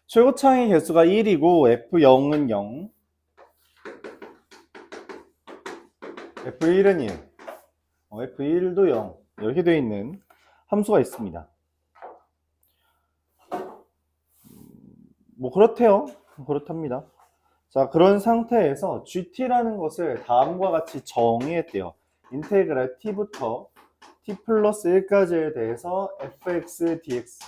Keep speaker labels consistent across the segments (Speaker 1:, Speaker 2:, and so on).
Speaker 1: 최고차항의 개수가 1이고 F0은 0, F1은 1, F1도 0 이렇게 되어 있는 함수가 있습니다. 뭐 그렇대요. 그렇답니다. 자, 그런 상태에서 GT라는 것을 다음과 같이 정의했대요. 인테그랄 t부터 t 플러스 1까지에 대해서 fx dx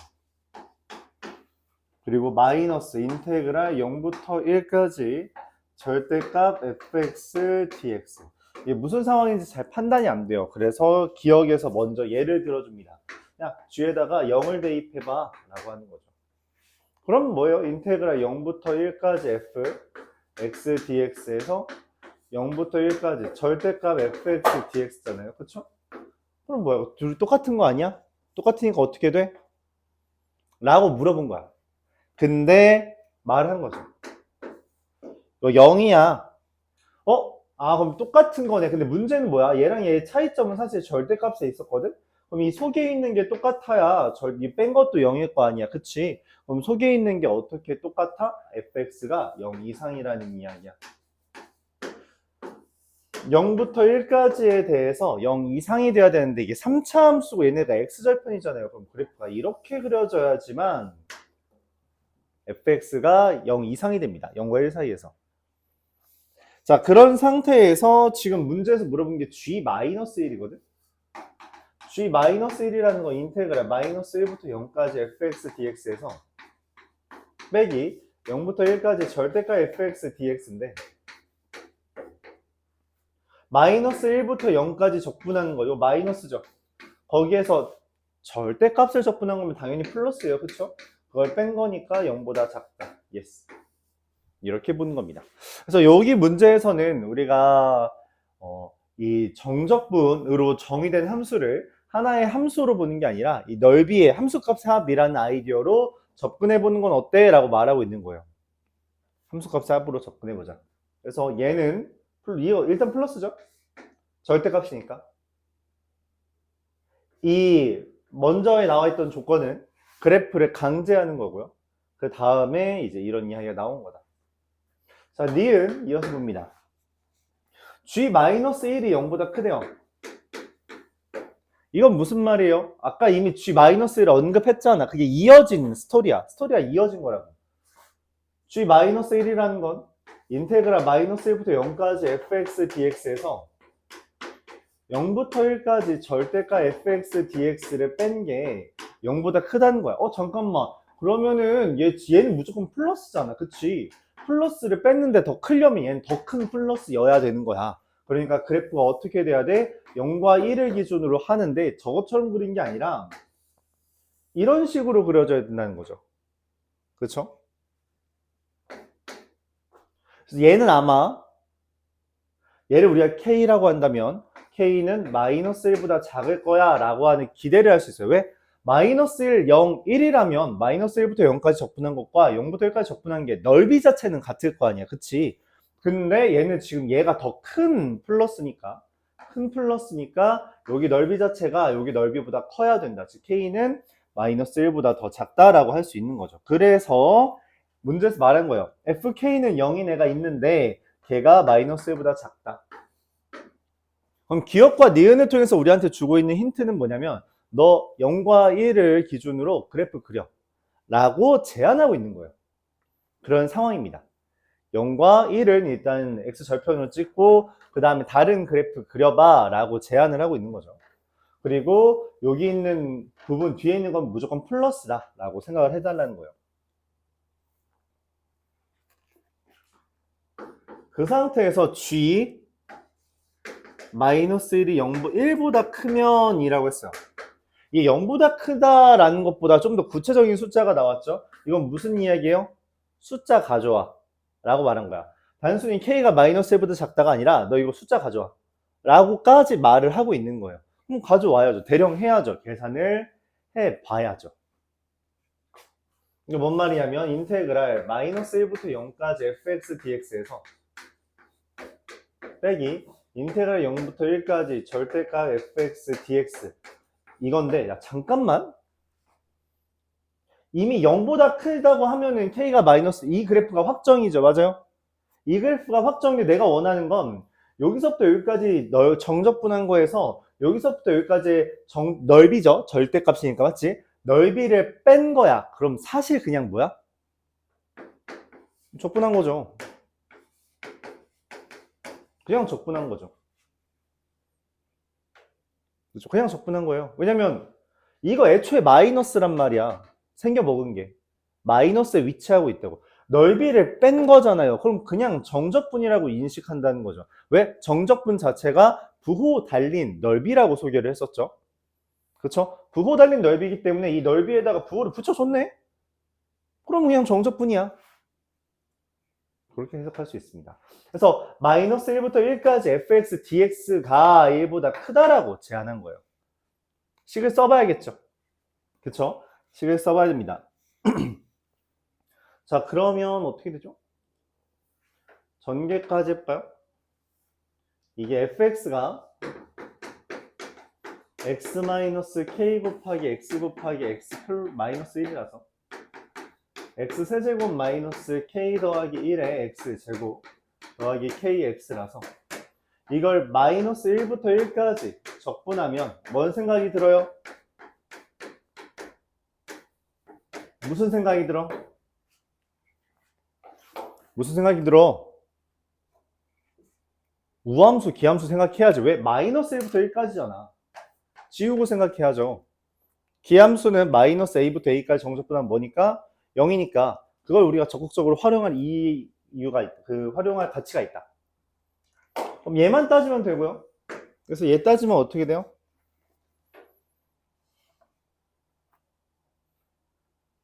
Speaker 1: 그리고 마이너스 인테그랄 0부터 1까지 절대값 fx dx. 이게 무슨 상황인지 잘 판단이 안 돼요. 그래서 기억에서 먼저 예를 들어줍니다. 야, g에다가 0을 대입해봐 라고 하는 거죠. 그럼 뭐예요? 인테그랄 0부터 1까지 f x dx에서 0부터 1까지 절대값 fx dx잖아요. 그쵸? 그럼 뭐야? 둘이 똑같은 거 아니야? 똑같으니까 어떻게 돼? 라고 물어본 거야. 근데 말을 한 거죠. 너 0이야. 그럼 똑같은 거네. 근데 문제는 뭐야? 얘랑 얘의 차이점은 사실 절대값에 있었거든? 그럼 이 속에 있는 게 똑같아야 이 뺀 것도 0일 거 아니야. 그치? 그럼 속에 있는 게 어떻게 똑같아? fx가 0 이상이라는 이야기야. 0부터 1까지에 대해서 0 이상이 돼야 되는데 이게 3차 함수고 얘네가 x절편이잖아요. 그럼 그래프가 이렇게 그려져야지만 fx가 0 이상이 됩니다. 0과 1 사이에서. 자, 그런 상태에서 지금 문제에서 물어본 게 g-1이거든? g-1이라는 건 인테그랄 마이너스 1부터 0까지 fx dx에서 빼기 0부터 1까지 절대값 fx dx인데 마이너스 1부터 0까지 적분하는 거죠. 마이너스죠. 거기에서 절대값을 적분한 거면 당연히 플러스예요. 그쵸? 그걸 뺀 거니까 0보다 작다. 예스. 이렇게 보는 겁니다. 그래서 여기 문제에서는 우리가 이 정적분으로 정의된 함수를 하나의 함수로 보는 게 아니라 이 넓이의 함수값 합이라는 아이디어로 접근해 보는 건 어때? 라고 말하고 있는 거예요. 함수값 합으로 접근해 보자. 그래서 얘는 일단 플러스죠. 절대값이니까. 이 먼저에 나와 있던 조건은 그래프를 강제하는 거고요. 그 다음에 이제 이런 이야기가 나온 거다. 자, 니은 이어서 봅니다. g-1이 0보다 크대요. 이건 무슨 말이에요? 아까 이미 g-1을 언급했잖아. 그게 이어진 스토리야. 스토리가 이어진 거라고. g-1이라는 건 인테그랄 마이너스 1부터 0까지 fx dx에서 0부터 1까지 절대값 fx dx를 뺀 게 0보다 크다는 거야. 잠깐만. 그러면은 얘는 무조건 플러스잖아. 그치? 플러스를 뺐는데 더 크려면 얘는 더 큰 플러스여야 되는 거야. 그러니까 그래프가 어떻게 돼야 돼? 0과 1을 기준으로 하는데 저것처럼 그린 게 아니라 이런 식으로 그려져야 된다는 거죠. 그쵸? 그래서 얘는 아마 얘를 우리가 K라고 한다면 K는 마이너스 1보다 작을 거야 라고 하는 기대를 할 수 있어요. 왜? 마이너스 1, 0, 1이라면 마이너스 1부터 0까지 적분한 것과 0부터 1까지 적분한 게 넓이 자체는 같을 거 아니야. 그치? 근데 얘는 지금 얘가 더 큰 플러스니까 여기 넓이 자체가 여기 넓이보다 커야 된다. 즉 K는 마이너스 1보다 더 작다라고 할 수 있는 거죠. 그래서 문제에서 말한 거예요. FK는 0인 애가 있는데 걔가 마이너스 1보다 작다. 그럼 기억과 니은을 통해서 우리한테 주고 있는 힌트는 뭐냐면 너 0과 1을 기준으로 그래프 그려 라고 제안하고 있는 거예요. 그런 상황입니다. 0과 1을 일단 x절편으로 찍고 그 다음에 다른 그래프 그려봐 라고 제안을 하고 있는 거죠. 그리고 여기 있는 부분 뒤에 있는 건 무조건 플러스다 라고 생각을 해달라는 거예요. 그 상태에서 g 마이너스 1이 1보다 크면 이라고 했어요. 이 0보다 크다라는 것보다 좀 더 구체적인 숫자가 나왔죠. 이건 무슨 이야기예요? 숫자 가져와 라고 말한 거야. 단순히 K가 마이너스 1보다 작다가 아니라 너 이거 숫자 가져와 라고까지 말을 하고 있는 거예요. 그럼 가져와야죠. 대령해야죠. 계산을 해봐야죠. 이게 뭔 말이냐면 인테그랄 마이너스 1부터 0까지 fx dx에서 빼기 인테그랄 0부터 1까지 절대값 fx dx 이건데 야 잠깐만 이미 0보다 크다고 하면은 K가 마이너스, 이 그래프가 확정이죠. 맞아요? 이 그래프가 확정돼. 내가 원하는 건 여기서부터 여기까지 정적분한 거에서 여기서부터 여기까지 넓이죠. 절대값이니까. 맞지? 넓이를 뺀 거야. 그럼 사실 그냥 뭐야? 적분한 거죠. 그냥 적분한 거죠. 그렇죠? 그냥 적분한 거예요. 왜냐면 이거 애초에 마이너스란 말이야. 생겨 먹은 게. 마이너스에 위치하고 있다고. 넓이를 뺀 거잖아요. 그럼 그냥 정적분이라고 인식한다는 거죠. 왜? 정적분 자체가 부호 달린 넓이라고 소개를 했었죠. 그렇죠? 부호 달린 넓이기 때문에 이 넓이에다가 부호를 붙여줬네? 그럼 그냥 정적분이야. 그렇게 해석할 수 있습니다. 그래서 마이너스 1부터 1까지 fx, dx가 1보다 크다라고 제안한 거예요. 식을 써봐야겠죠. 그쵸? 식을 써봐야 됩니다. 자, 그러면 어떻게 되죠? 전개까지 해볼까요? 이게 fx가 x-k 곱하기 x 곱하기 x 마이너스 1이라서 x 세제곱 마이너스 k 더하기 1의 x 제곱 더하기 kx라서 이걸 마이너스 1부터 1까지 적분하면 뭔 생각이 들어요? 무슨 생각이 들어? 무슨 생각이 들어? 우함수, 기함수 생각해야지. 왜? 마이너스 1부터 1까지잖아. 지우고 생각해야죠. 기함수는 마이너스 a부터 a까지 정적분하면 뭐니까? 0이니까 그걸 우리가 적극적으로 활용할 이유가 있다. 그 활용할 가치가 있다. 그럼 얘만 따지면 되고요. 그래서 얘 따지면 어떻게 돼요?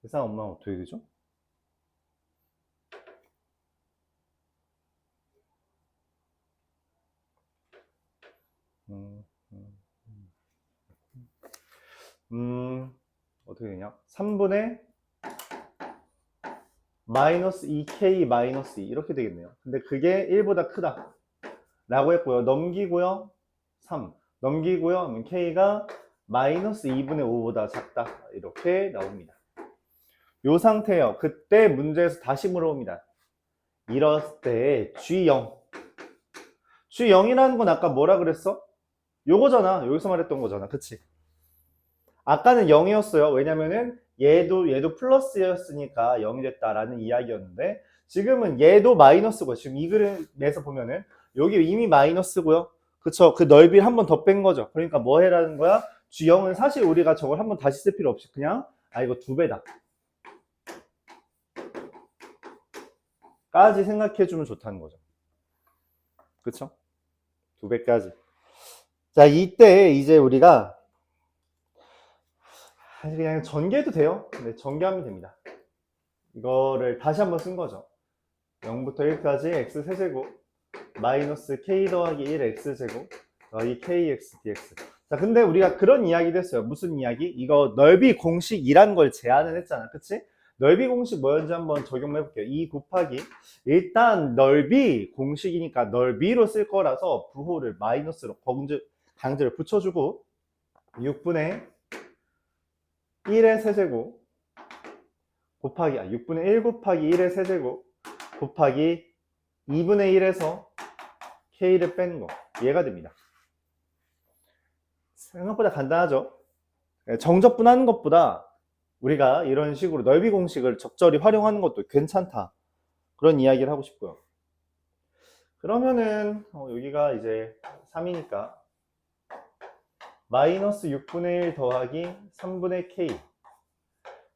Speaker 1: 계산 엄마는 어떻게 되죠? 음, 음, 어떻게 되냐? 3분의 마이너스 2k 마이너스 2 이렇게 되겠네요. 근데 그게 1보다 크다 라고 했고요. 넘기고요. 3 넘기고요. k가 마이너스 2분의 5보다 작다 이렇게 나옵니다. 요 상태예요. 그때 문제에서 다시 물어봅니다. 이럴 때 G0 G0이라는 건 아까 뭐라 그랬어? 요거잖아. 여기서 말했던 거잖아. 그치? 아까는 0이었어요. 왜냐면은 얘도 플러스였으니까 0이 됐다라는 이야기였는데 지금은 얘도 마이너스고 지금 이 그림에서 보면은 여기 이미 마이너스고요. 그쵸? 그 넓이를 한 번 더 뺀 거죠. 그러니까 뭐 해라는 거야? G0은 사실 우리가 저걸 한 번 다시 쓸 필요 없이 그냥 이거 2배다 까지 생각해주면 좋다는 거죠. 그쵸? 2배까지. 자, 이때 이제 우리가 그냥 전개해도 돼요. 네, 전개하면 됩니다. 이거를 다시 한번 쓴 거죠. 0부터 1까지 x 세제곱 마이너스 k 더하기 1 x제곱 더하기 kx dx. 자, 근데 우리가 그런 이야기도 했어요. 무슨 이야기? 이거 넓이 공식이란 걸 제안을 했잖아. 그치? 넓이 공식 뭐였는지 한번 적용해 볼게요. 2 곱하기 일단 넓이 공식이니까 넓이로 쓸 거라서 부호를 마이너스로 강제로 붙여주고 6분의 1의 세제곱 곱하기 6분의 1 곱하기 1의 세제곱 곱하기 2분의 1에서 k를 빼는 거 얘가 됩니다. 생각보다 간단하죠. 정적분하는 것보다 우리가 이런 식으로 넓이 공식을 적절히 활용하는 것도 괜찮다 그런 이야기를 하고 싶고요. 그러면은 여기가 이제 3이니까 마이너스 6분의 1 더하기 3분의 k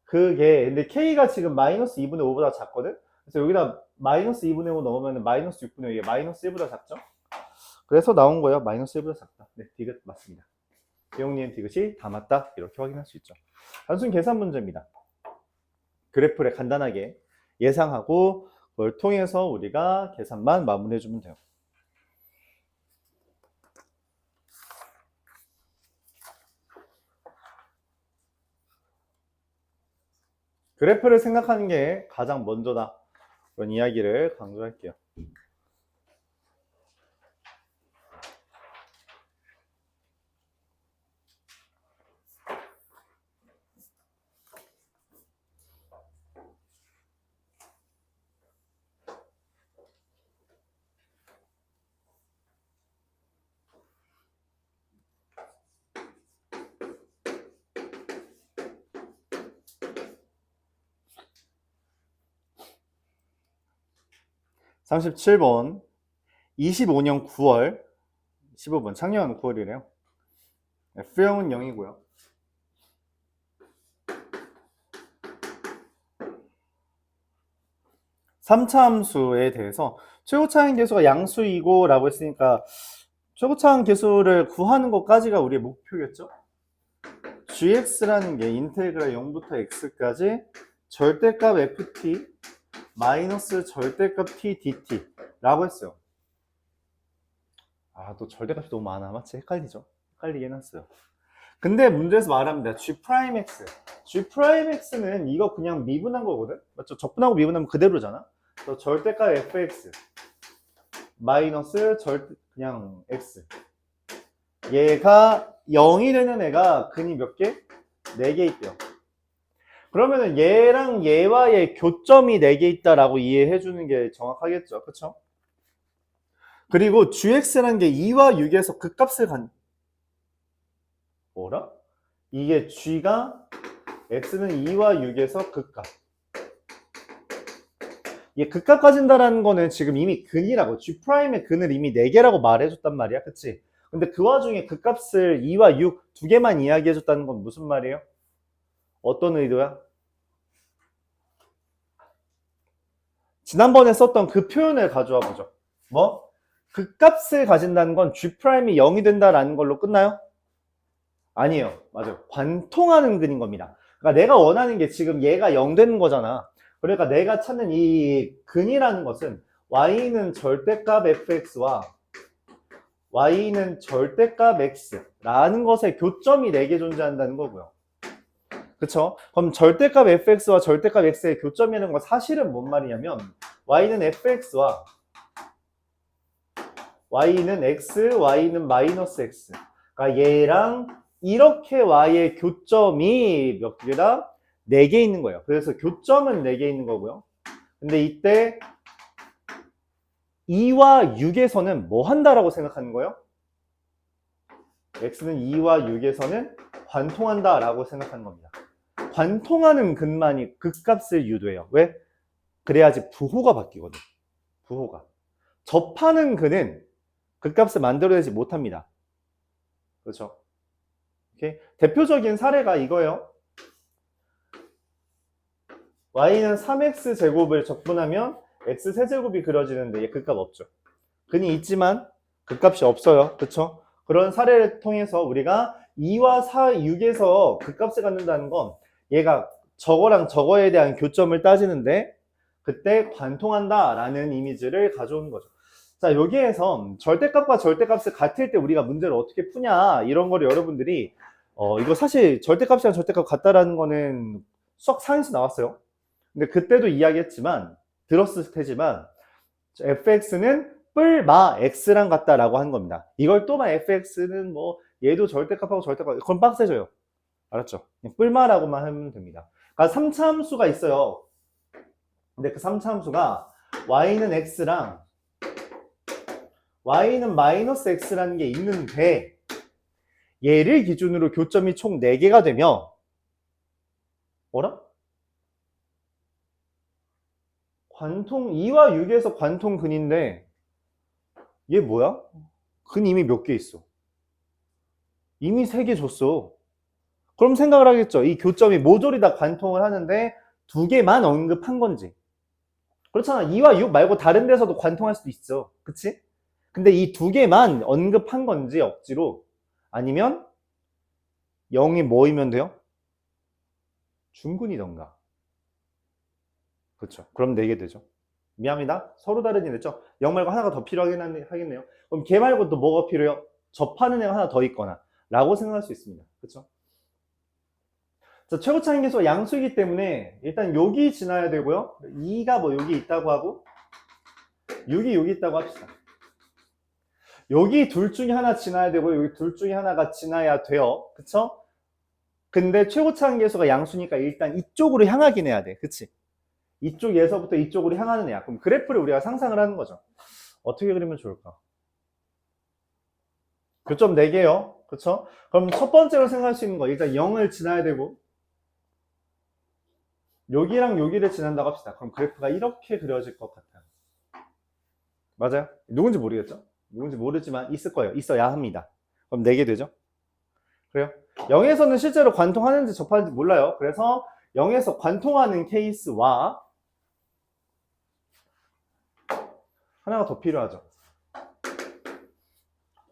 Speaker 1: 그게 근데 k가 지금 마이너스 2분의 5보다 작거든. 그래서 여기다 마이너스 2분의 5 넣으면 마이너스 6분의 5 이게 마이너스 1보다 작죠. 그래서 나온 거예요. 마이너스 1보다 작다. 네, 디귿 맞습니다. 대용님 디귿이 다 맞다 이렇게 확인할 수 있죠. 단순 계산 문제입니다. 그래프를 간단하게 예상하고 그걸 통해서 우리가 계산만 마무리해 주면 돼요. 그래프를 생각하는 게 가장 먼저다 그런 이야기를 강조할게요. 37번 25년 9월 15번 작년 9월이래요. F형은 0이고요. 삼차 함수에 대해서 최고차항 계수가 양수이고 라고 했으니까 최고차항 계수를 구하는 것까지가 우리의 목표겠죠? gx라는 게 인테그랄 0부터 x까지 절대값 ft 마이너스 절대값 t dt 라고 했어요. 아, 또 절대값이 너무 많아. 맞지? 헷갈리죠? 헷갈리게 해놨어요. 근데 문제에서 말합니다. g'x. g'x는 이거 그냥 미분한 거거든? 맞죠? 적분하고 미분하면 그대로잖아? 그래서 절대값 fx 마이너스 그냥 x. 얘가 0이 되는 애가 근이 몇 개? 4개 있대요. 그러면은 얘랑 얘와의 교점이 4개 있다라고 이해해 주는 게 정확하겠죠. 그쵸? 그리고 gx라는 게 2와 6에서 극값을 뭐라? 이게 g가 x는 2와 6에서 극값. 이게 극값 가진다라는 거는 지금 이미 근이라고 g'의 근을 이미 4개라고 말해줬단 말이야. 그치? 근데 그 와중에 극값을 2와 6 두 개만 이야기해줬다는 건 무슨 말이에요? 어떤 의도야? 지난번에 썼던 그 표현을 가져와 보죠. 뭐? 극값을 가진다는 건 g'이 0이 된다라는 걸로 끝나요? 아니에요. 맞아요. 관통하는 근인 겁니다. 그러니까 내가 원하는 게 지금 얘가 0 되는 거잖아. 그러니까 내가 찾는 이 근이라는 것은 y는 절대값 fx와 y는 절대값 x라는 것의 교점이 4개 존재한다는 거고요. 그쵸? 그럼 절대값 fx와 절대값 x의 교점이라는 건 사실은 뭔 말이냐면 y는 fx와 y는 x, y는 마이너스 x. 그러니까 얘랑 이렇게 y의 교점이 몇 개다? 4개 있는 거예요. 그래서 교점은 4개 있는 거고요. 근데 이때 2와 6에서는 뭐 한다라고 생각하는 거예요? x는 2와 6에서는 관통한다 라고 생각하는 겁니다. 관통하는 근만이 극값을 유도해요. 왜? 그래야지 부호가 바뀌거든. 부호가. 접하는 근은 극값을 만들어내지 못합니다. 그렇죠? 오케이? 대표적인 사례가 이거예요. y는 3x 제곱을 적분하면 x 세제곱이 그려지는데 얘 극값 없죠. 근이 있지만 극값이 없어요. 그렇죠? 그런 사례를 통해서 우리가 2와 4, 6에서 극값을 갖는다는 건 얘가 저거랑 저거에 대한 교점을 따지는데 그때 관통한다 라는 이미지를 가져오는 거죠. 자, 여기에서 절대값과 절대값을 같을 때 우리가 문제를 어떻게 푸냐 이런 거를 여러분들이 이거 사실 절대값이랑 절대값 같다라는 거는 수학 4에서 나왔어요. 근데 그때도 이야기했지만 들었을 테지만 fx는 뿔마 x랑 같다라고 하는 겁니다. 이걸 또만 fx는 뭐 얘도 절대값하고 절대값 그건 빡세져요. 알았죠? 뿔마라고만 하면 됩니다. 그러니까 3차 함수가 있어요. 근데 그 3차 함수가 y는 x랑 y는 마이너스 x라는 게 있는데 얘를 기준으로 교점이 총 4개가 되며 뭐라? 관통 2와 6에서 관통근인데 얘 뭐야? 근 이미 몇 개 있어? 이미 3개 줬어. 그럼 생각을 하겠죠. 이 교점이 모조리 다 관통을 하는데 2개만 언급한 건지. 그렇잖아. 2와 6 말고 다른 데서도 관통할 수도 있어. 그치? 근데 이 2개만 언급한 건지 억지로 아니면 0이 뭐이면 돼요? 중근이던가. 그렇죠. 그럼 4개 되죠. 미안합니다. 서로 다른 일 했죠. 0 말고 하나가 더 필요하긴 하겠네요. 그럼 걔 말고 또 뭐가 필요해요? 접하는 애가 하나 더 있거나 라고 생각할 수 있습니다. 그렇죠? 자, 최고차항 계수가 양수이기 때문에 일단 여기 지나야 되고요. 2가 뭐 여기 있다고 하고 6이 여기 있다고 합시다. 여기 둘 중에 하나 지나야 되고 여기 둘 중에 하나가 지나야 돼요. 그쵸? 근데 최고차항 계수가 양수니까 일단 이쪽으로 향하긴 해야 돼. 그치? 이쪽에서부터 이쪽으로 향하는 애야. 그럼 그래프를 우리가 상상을 하는 거죠. 어떻게 그리면 좋을까? 교점 4개요. 그쵸? 그럼 첫 번째로 생각할 수 있는 거 일단 0을 지나야 되고 여기랑 여기를 지난다고 합시다. 그럼 그래프가 이렇게 그려질 것 같아요. 맞아요. 누군지 모르겠죠? 누군지 모르지만 있을 거예요. 있어야 합니다. 그럼 4개 되죠? 그래요? 0에서는 실제로 관통하는지 접하는지 몰라요. 그래서 0에서 관통하는 케이스와 하나가 더 필요하죠.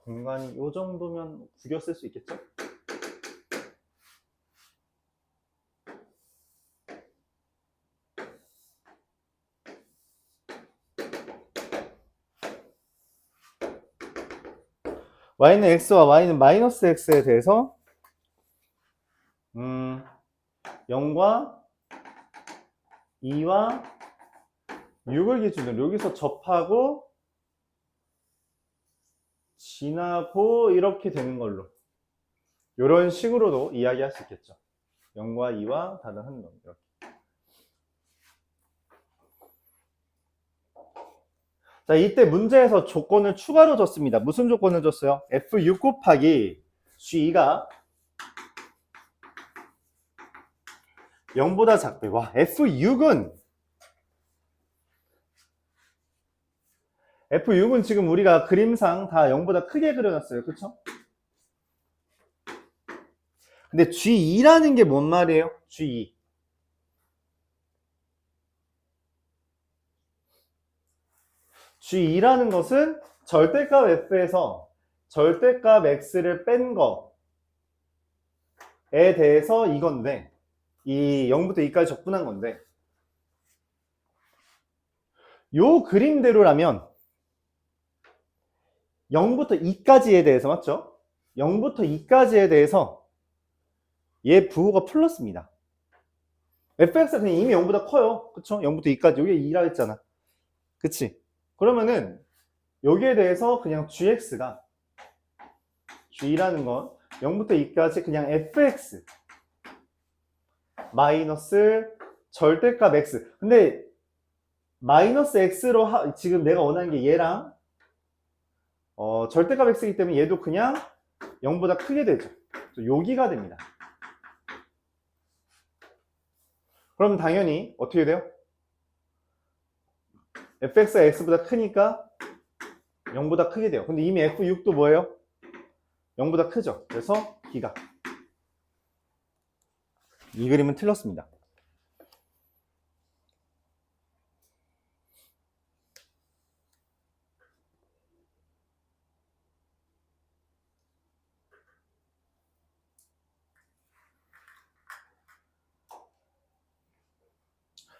Speaker 1: 공간이 이 정도면 구겨 쓸 수 있겠죠? y는 x와 y는 마이너스 x에 대해서 0과 2와 6을 기준으로 여기서 접하고 지나고 이렇게 되는 걸로 이런 식으로도 이야기할 수 있겠죠. 0과 2와 다른 한 놈 이렇게. 자, 이때 문제에서 조건을 추가로 줬습니다. 무슨 조건을 줬어요? F6 곱하기 G가 0보다 작대. 와, F6은 지금 우리가 그림상 다 0보다 크게 그려놨어요. 그쵸? 근데 G2라는 게 뭔 말이에요? G2. G2라는 것은 절대값 F에서 절대값 X를 뺀 거에 대해서 이건데, 이 0부터 2까지 적분한 건데, 요 그림대로라면 0부터 2까지에 대해서 맞죠? 0부터 2까지에 대해서 얘 부호가 플러스입니다. fx가 그냥 이미 0보다 커요. 그쵸? 0부터 2까지. 여기에 2라 했잖아. 그치? 그러면은 여기에 대해서 그냥 gx가 g라는 건 0부터 2까지 그냥 fx 마이너스 절대값 x. 근데 마이너스 x로 지금 내가 원하는 게 얘랑 절대값 x이기 때문에 얘도 그냥 0보다 크게 되죠. 여기가 됩니다. 그럼 당연히 어떻게 돼요? fx가 x보다 크니까 0보다 크게 돼요. 근데 이미 f6도 뭐예요? 0보다 크죠. 그래서 기각. 이 그림은 틀렸습니다.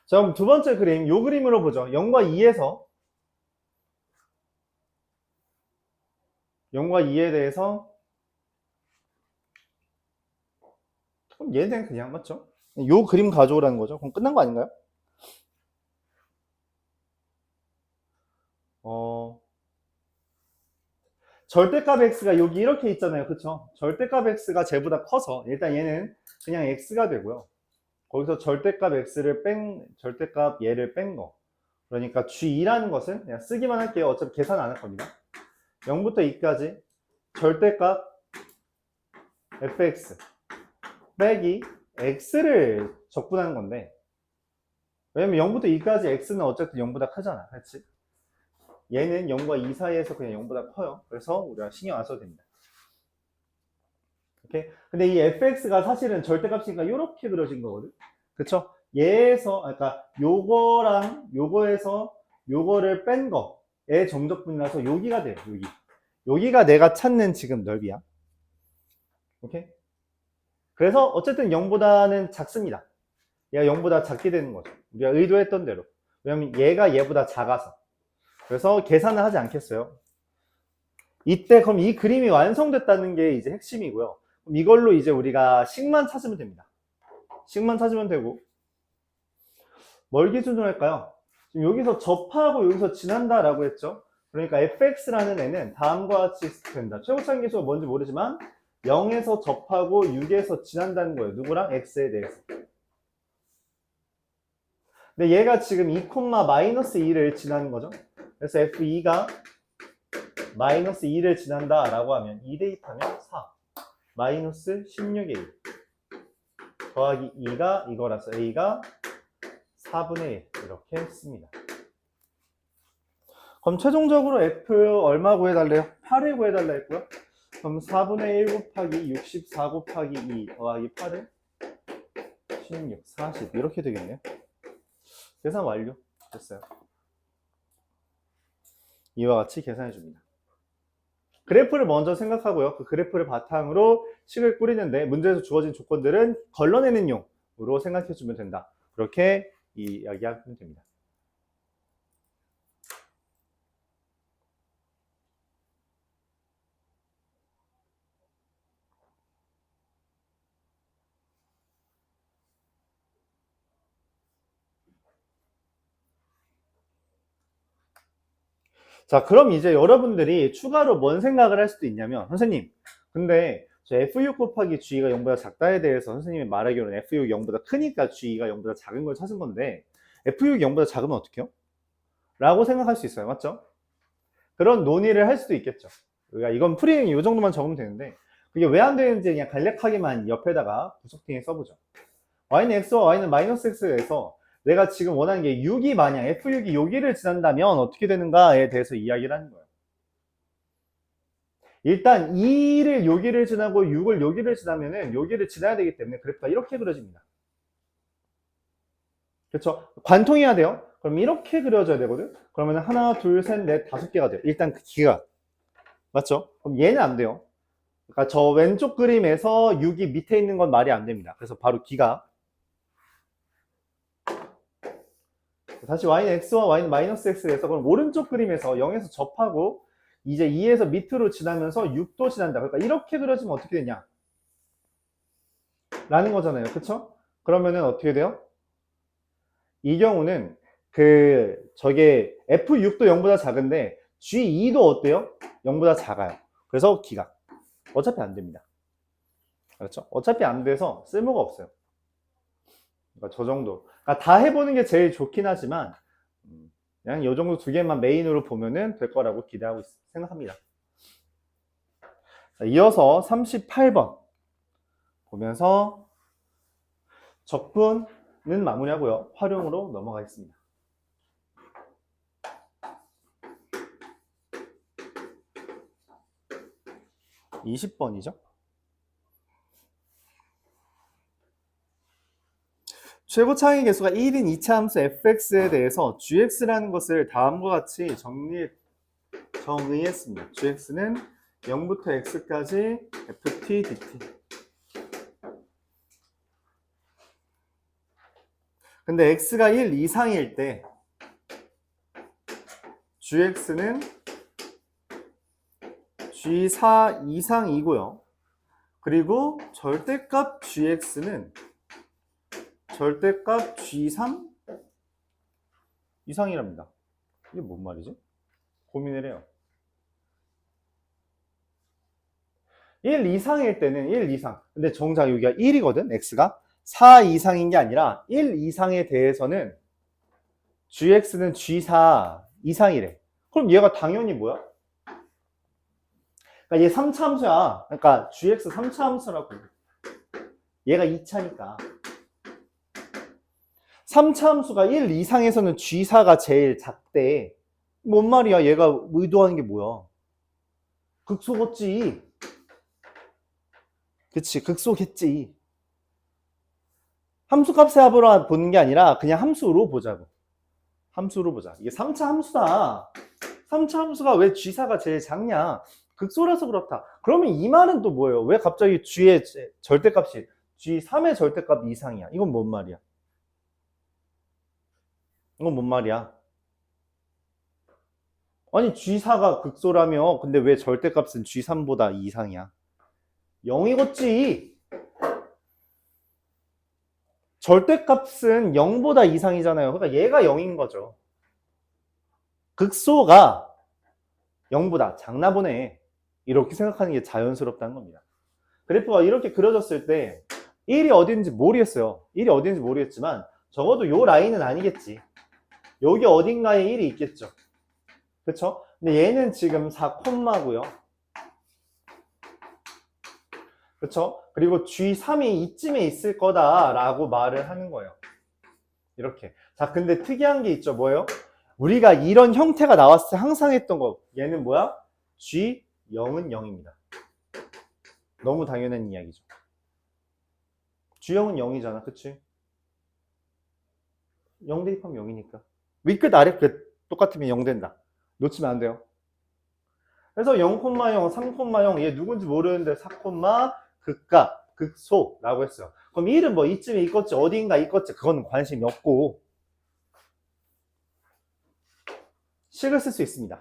Speaker 1: 자, 그럼 두 번째 그림, 이 그림으로 보죠. 0과 2에서 0과 2에 대해서 그럼 얘는 그냥 맞죠? 이 그림 가져오라는 거죠. 그럼 끝난 거 아닌가요? 절대값 x가 여기 이렇게 있잖아요. 그쵸? 절대값 x가 쟤보다 커서 일단 얘는 그냥 x가 되고요. 거기서 절대값 절대값 얘를 뺀 거. 그러니까 g2라는 것은 그냥 쓰기만 할게요. 어차피 계산 안 할 겁니다. 0부터 2까지 절대값 fx 빼기 x를 적분하는 건데, 왜냐면 0부터 2까지 x는 어쨌든 0보다 크잖아. 그렇지? 얘는 0과 2 사이에서 그냥 0보다 커요. 그래서 우리가 신경 안 써도 됩니다. 오케이? 근데 이 fx가 사실은 절대값이니까 이렇게 그려진 거거든. 그쵸? 얘에서, 그러니까 요거랑 요거에서 요거를 뺀 거의 정적분이라서 여기가 돼요. 여기가 내가 찾는 지금 넓이야. 오케이? 그래서 어쨌든 0보다는 작습니다. 얘가 0보다 작게 되는 거죠. 우리가 의도했던 대로. 왜냐면 얘가 얘보다 작아서. 그래서 계산을 하지 않겠어요. 이때 그럼 이 그림이 완성됐다는 게 이제 핵심이고요. 그럼 이걸로 이제 우리가 식만 찾으면 됩니다. 식만 찾으면 되고, 뭘 기준으로 할까요? 지금 여기서 접하고 여기서 지난다라고 했죠. 그러니까 fx라는 애는 다음과 같이 된다. 최고차항 계수가 뭔지 모르지만 0에서 접하고 6에서 지난다는 거예요. 누구랑? x에 대해서. 근데 얘가 지금 2, 마이너스 2를 지나는 거죠. 그래서 f2가 마이너스 2를 지난다 라고 하면 2 대입하면 4 마이너스 16의 1 더하기 2가 이거라서 a가 4분의 1 이렇게 씁니다. 그럼 최종적으로 F 얼마 구해달래요? 8을 구해달라 했고요. 그럼 4분의 1 곱하기 64 곱하기 2 더하기 8은 16, 40 이렇게 되겠네요. 계산 완료. 됐어요. 이와 같이 계산해 줍니다. 그래프를 먼저 생각하고요. 그 그래프를 바탕으로 식을 꾸리는데 문제에서 주어진 조건들은 걸러내는 용으로 생각해 주면 된다. 그렇게 이야기하면 됩니다. 자, 그럼 이제 여러분들이 추가로 뭔 생각을 할 수도 있냐면, 선생님, 근데 저 F6 곱하기 G가 0보다 작다에 대해서 선생님이 말하기로는 F6이 0보다 크니까 G가 0보다 작은 걸 찾은 건데, F6이 0보다 작으면 어떡해요? 라고 생각할 수 있어요. 맞죠? 그런 논의를 할 수도 있겠죠. 그러니까 이건 풀이행 이 정도만 적으면 되는데, 그게 왜 안 되는지 그냥 간략하게만 옆에다가 부속팅에 써보죠. y는 x와 y는 마이너스 x에서 내가 지금 원하는 게 6이 만약 F6이 여기를 지난다면 어떻게 되는가에 대해서 이야기를 하는 거예요. 일단 2를 여기를 지나고 6을 여기를 지나면은 여기를 지나야 되기 때문에 그래프가 이렇게 그려집니다. 그렇죠? 관통해야 돼요. 그럼 이렇게 그려져야 되거든. 그러면 하나, 둘, 셋, 넷, 다섯 개가 돼요. 일단 그 기가. 맞죠? 그럼 얘는 안 돼요. 그러니까 저 왼쪽 그림에서 6이 밑에 있는 건 말이 안 됩니다. 그래서 바로 기가. 다시 y는 x와 y는 마이너스 x에서 그럼 오른쪽 그림에서 0에서 접하고 이제 2에서 밑으로 지나면서 6도 지난다. 그러니까 이렇게 그려지면 어떻게 되냐? 라는 거잖아요. 그쵸? 그러면은 어떻게 돼요? 이 경우는 저게 F6도 0보다 작은데 G2도 어때요? 0보다 작아요. 그래서 기각. 어차피 안 됩니다. 그렇죠? 어차피 안 돼서 쓸모가 없어요. 그러니까 저 정도. 그러니까 다 해보는 게 제일 좋긴 하지만 그냥 이 정도 두 개만 메인으로 보면은 될 거라고 기대하고 생각합니다. 자, 이어서 38번 보면서 적분은 마무리하고요. 활용으로 넘어가겠습니다. 20번이죠. 최고 차항의 개수가 1인 2차 함수 fx에 대해서 gx라는 것을 다음과 같이 정의했습니다. gx는 0부터 x까지 ft dt. 근데 x가 1 이상일 때 gx는 g4 이상이고요. 그리고 절대값 gx는 절대값 g3 이상이랍니다. 이게 뭔 말이지? 고민을 해요. 1 이상일 때는 1 이상. 근데 정작 여기가 1이거든, x가. 4 이상인 게 아니라 1 이상에 대해서는 gx는 g4 이상이래. 그럼 얘가 당연히 뭐야? 그러니까 얘 3차 함수야. 그러니까 gx 3차 함수라고. 얘가 2차니까. 3차 함수가 1 이상에서는 g4가 제일 작대. 뭔 말이야? 얘가 의도하는 게 뭐야? 극소겠지. 그치, 극소겠지. 함수값의 합으로 보는 게 아니라 그냥 함수로 보자고. 함수로 보자. 이게 3차 함수다. 3차 함수가 왜 G4가 제일 작냐? 극소라서 그렇다. 그러면 이 말은 또 뭐예요? 왜 갑자기 G의 절대값이 G3의 절대값 이상이야? 이건 뭔 말이야? 이건 뭔 말이야? 아니 G4가 극소라며 근데 왜 절대값은 G3보다 이상이야? 0이겠지. 절대값은 0보다 이상이잖아요. 그러니까 얘가 0인 거죠. 극소가 0보다 작나 보네. 이렇게 생각하는 게 자연스럽다는 겁니다. 그래프가 이렇게 그려졌을 때 1이 어딘지 모르겠어요. 1이 어딘지 모르겠지만 적어도 요 라인은 아니겠지. 여기 어딘가에 1이 있겠죠. 그쵸? 근데 얘는 지금 4콤마고요. 그쵸? 그리고 G3이 이쯤에 있을 거다라고 말을 하는 거예요. 이렇게. 자, 근데 특이한 게 있죠. 뭐예요? 우리가 이런 형태가 나왔을 때 항상 했던 거. 얘는 뭐야? G 0은 0입니다. 너무 당연한 이야기죠. G 0은 0이잖아. 그치? 0 대입하면 0이니까. 윗끝 아래끝 똑같으면 0 된다. 놓치면 안 돼요. 그래서 0, 0, 3, 0, 얘 누군지 모르는데 4, 극과 극소라고 했어요. 그럼 1은 뭐 이쯤에 있겠지, 어디인가 있겠지, 그건 관심이 없고 식을 쓸 수 있습니다.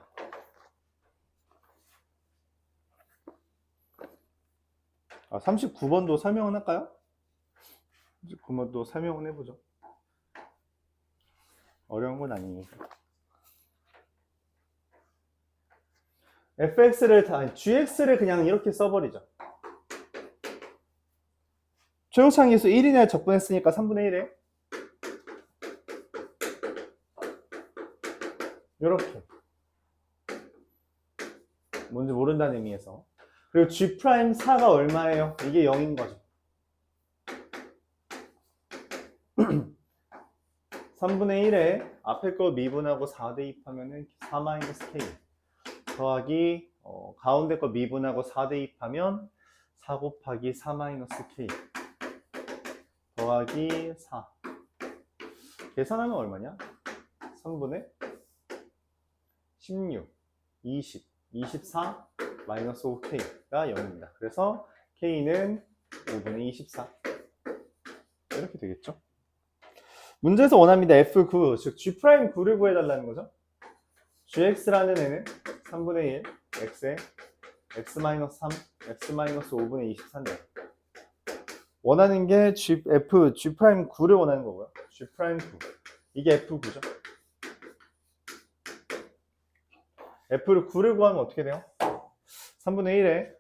Speaker 1: 아, 39번도 설명을 할까요? 39번도 설명을 해보죠. 어려운 건 아니니까. gx를 그냥 이렇게 써버리죠. 최우창기수 1이내 적분했으니까 3분의 1에 이렇게 뭔지 모른다는 의미에서. 그리고 G'4가 얼마예요? 이게 0인 거죠. 3분의 1에 앞에 거 미분하고 4 대입하면 4-K 더하기 가운데 거 미분하고 4 대입하면 4 곱하기 4-K 더하기 4 계산하면 얼마냐? 3분의 16, 20, 24 마이너스 5K가 0입니다. 그래서 K는 5분의 24 이렇게 되겠죠? 문제에서 원합니다. F9, 즉 G'9를 구해달라는 거죠. GX라는 애는 3분의 1, X에 X-3, X-5분의 24인데 원하는 게 G'9를 원하는 거고요. G'9 이게 F9죠. F를 9를 구하면 어떻게 돼요? 3분의 1에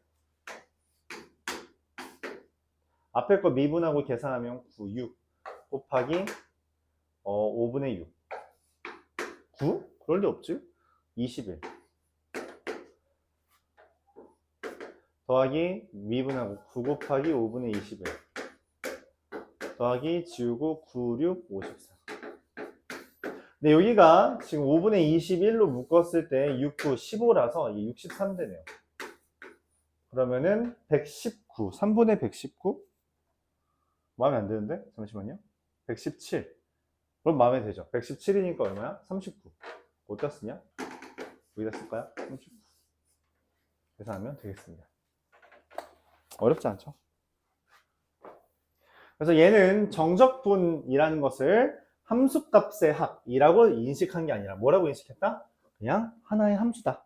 Speaker 1: 앞에 거 미분하고 계산하면 9, 6 곱하기 5분의 6 9? 그럴 리 없지? 21 더하기 미분하고 9 곱하기 5분의 21 더하기 지우고 9, 6, 54 근데 여기가 지금 5분의 21로 묶었을 때 6, 9, 15라서 63 되네요. 그러면은 119, 3분의 119? 마음에 안 드는데? 잠시만요. 117. 그럼 마음에 되죠. 117이니까 얼마야? 39. 어디다 쓰냐? 여기다 쓸까요? 39. 계산하면 되겠습니다. 어렵지 않죠? 그래서 얘는 정적분이라는 것을 함수값의 합이라고 인식한 게 아니라 뭐라고 인식했다? 그냥 하나의 함수다.